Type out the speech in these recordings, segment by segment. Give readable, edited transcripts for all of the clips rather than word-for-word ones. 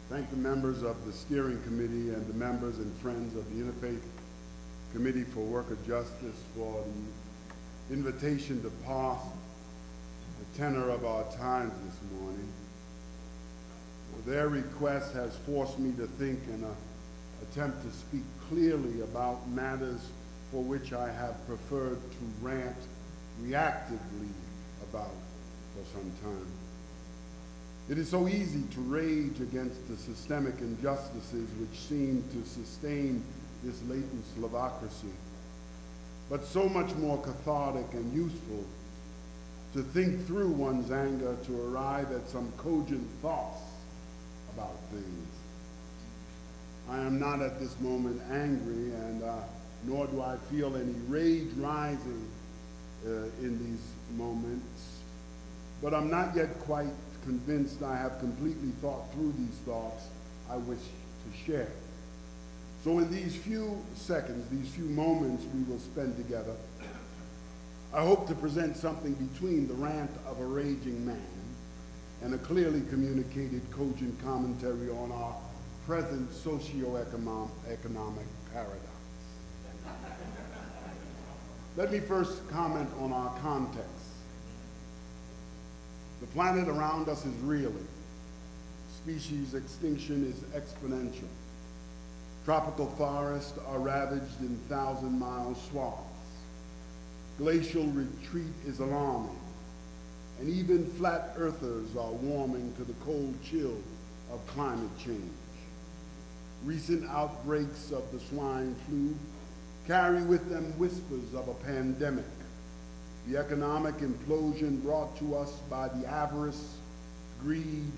Thank the members of the steering committee and the members and friends of the Interfaith Committee for Worker Justice for the invitation to pass the tenor of our times this morning. Their request has forced me to think and attempt to speak clearly about matters for which I have preferred to rant reactively about for some time. It is so easy to rage against the systemic injustices which seem to sustain this latent Slavocracy, but so much more cathartic and useful to think through one's anger to arrive at some cogent thoughts about things. I am not at this moment angry, and nor do I feel any rage rising in these moments, but I'm not yet quite convinced I have completely thought through these thoughts I wish to share. So in these few seconds, these few moments we will spend together, I hope to present something between the rant of a raging man and a clearly communicated, cogent commentary on our present socio-economic paradox. Let me first comment on our context. The planet around us is reeling. Species extinction is exponential. Tropical forests are ravaged in 1,000-mile swaths. Glacial retreat is alarming. And even flat earthers are warming to the cold chill of climate change. Recent outbreaks of the swine flu carry with them whispers of a pandemic. The economic implosion brought to us by the avarice, greed,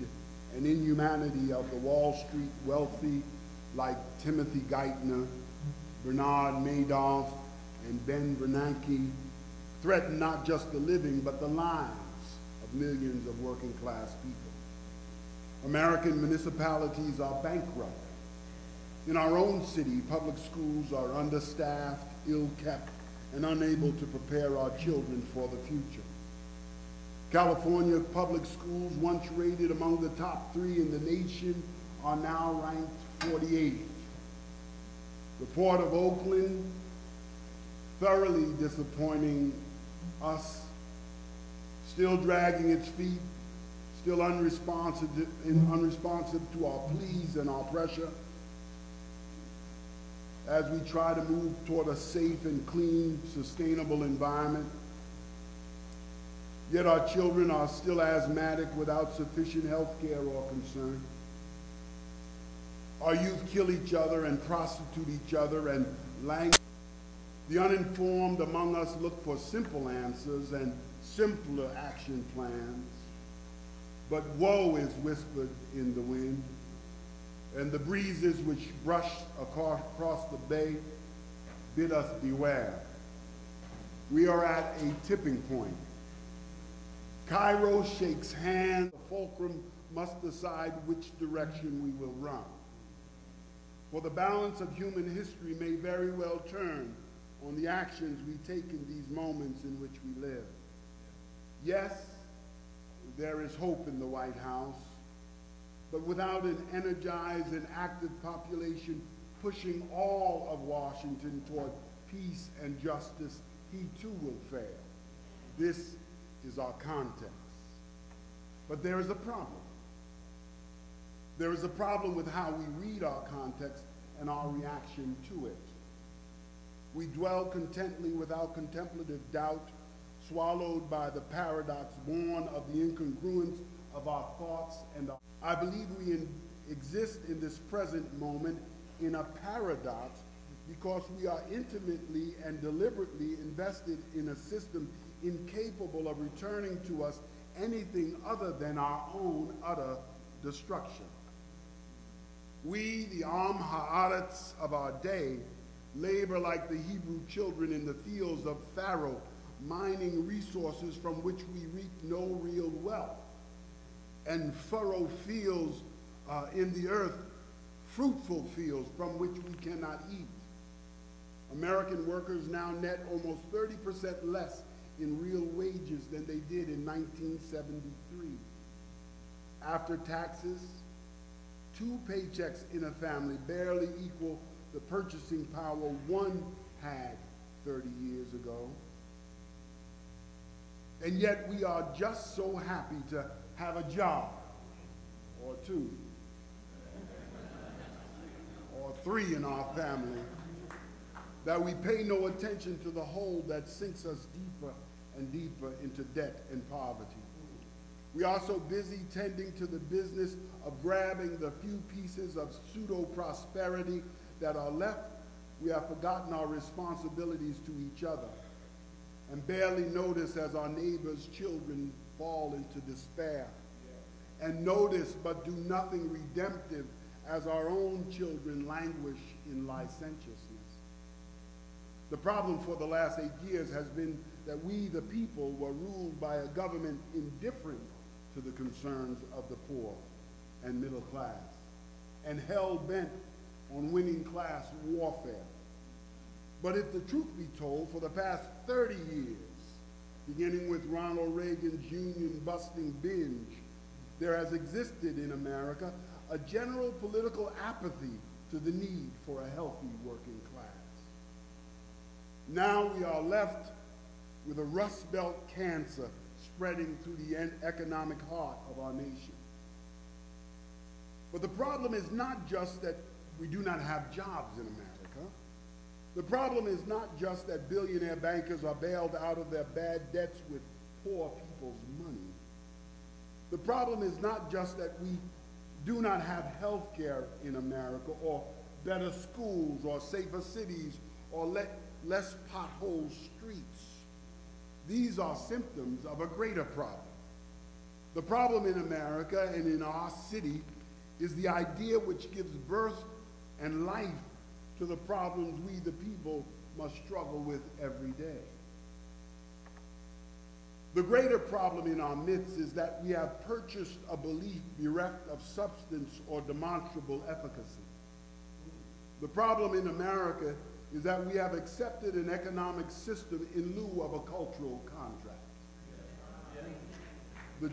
and inhumanity of the Wall Street wealthy like Timothy Geithner, Bernard Madoff, and Ben Bernanke threaten not just the living but the lives of millions of working class people. American municipalities are bankrupt. In our own city, public schools are understaffed, ill-kept, and unable to prepare our children for the future. California public schools, once rated among the top 3 in the nation, are now ranked 48th. The Port of Oakland, thoroughly disappointing us, still dragging its feet, still unresponsive to our pleas and our pressure, as we try to move toward a safe and clean, sustainable environment. Yet our children are still asthmatic without sufficient health care or concern. Our youth kill each other and prostitute each other and languish. The uninformed among us look for simple answers and simpler action plans. But woe is whispered in the wind, and the breezes which brush across the bay bid us beware. We are at a tipping point. Cairo shakes hands. The fulcrum must decide which direction we will run. For the balance of human history may very well turn on the actions we take in these moments in which we live. Yes, there is hope in the White House, but without an energized and active population pushing all of Washington toward peace and justice, he too will fail. This is our context. But there is a problem. There is a problem with how we read our context and our reaction to it. We dwell contently without contemplative doubt, swallowed by the paradox born of the incongruence of our thoughts and our... I believe we exist in this present moment in a paradox because we are intimately and deliberately invested in a system incapable of returning to us anything other than our own utter destruction. We, the Am Ha'aretz of our day, labor like the Hebrew children in the fields of Pharaoh, mining resources from which we reap no real wealth, and furrow fields in the earth, fruitful fields from which we cannot eat. American workers now net almost 30% less in real wages than they did in 1973. After taxes, 2 paychecks in a family barely equal the purchasing power one had 30 years ago. And yet we are just so happy to have a job, or 2, or 3 in our family, that we pay no attention to the hole that sinks us deeper and deeper into debt and poverty. We are so busy tending to the business of grabbing the few pieces of pseudo-prosperity that are left, we have forgotten our responsibilities to each other and barely notice as our neighbors' children fall into despair, and notice but do nothing redemptive as our own children languish in licentiousness. The problem for the last 8 years has been that we, the people, were ruled by a government indifferent to the concerns of the poor and middle class, and hell-bent on winning class warfare. But if the truth be told, for the past 30 years, beginning with Ronald Reagan's union-busting binge, there has existed in America a general political apathy to the need for a healthy working class. Now we are left with a Rust Belt cancer spreading through the economic heart of our nation. But the problem is not just that we do not have jobs in America. The problem is not just that billionaire bankers are bailed out of their bad debts with poor people's money. The problem is not just that we do not have health care in America, or better schools, or safer cities, or less pothole streets. These are symptoms of a greater problem. The problem in America and in our city is the idea which gives birth and life to the problems we, the people, must struggle with every day. The greater problem in our midst is that we have purchased a belief bereft of substance or demonstrable efficacy. The problem in America is that we have accepted an economic system in lieu of a cultural contract. The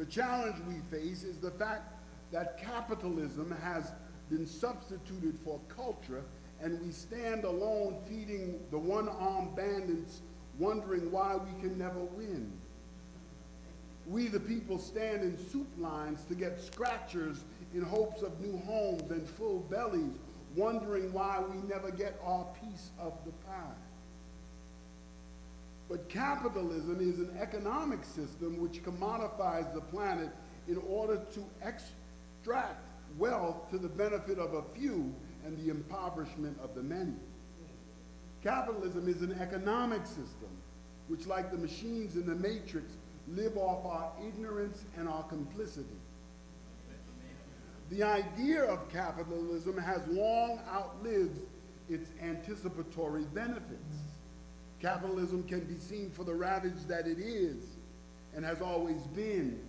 challenge we face is the fact that capitalism has been substituted for culture, and we stand alone feeding the one-armed bandits, wondering why we can never win. We, the people, stand in soup lines to get scratchers in hopes of new homes and full bellies, wondering why we never get our piece of the pie. But capitalism is an economic system which commodifies the planet in order to extract wealth to the benefit of a few and the impoverishment of the many. Capitalism is an economic system which, like the machines in the Matrix, live off our ignorance and our complicity. The idea of capitalism has long outlived its anticipatory benefits. Capitalism can be seen for the ravage that it is, and has always been,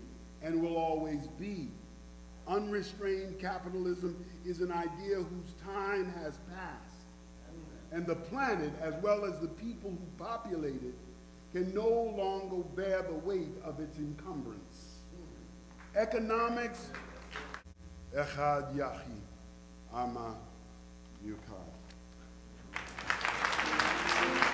and will always be. Unrestrained capitalism is an idea whose time has passed, and the planet, as well as the people who populate it, can no longer bear the weight of its encumbrance. Economics, Echad Yahi, Ama Yukai.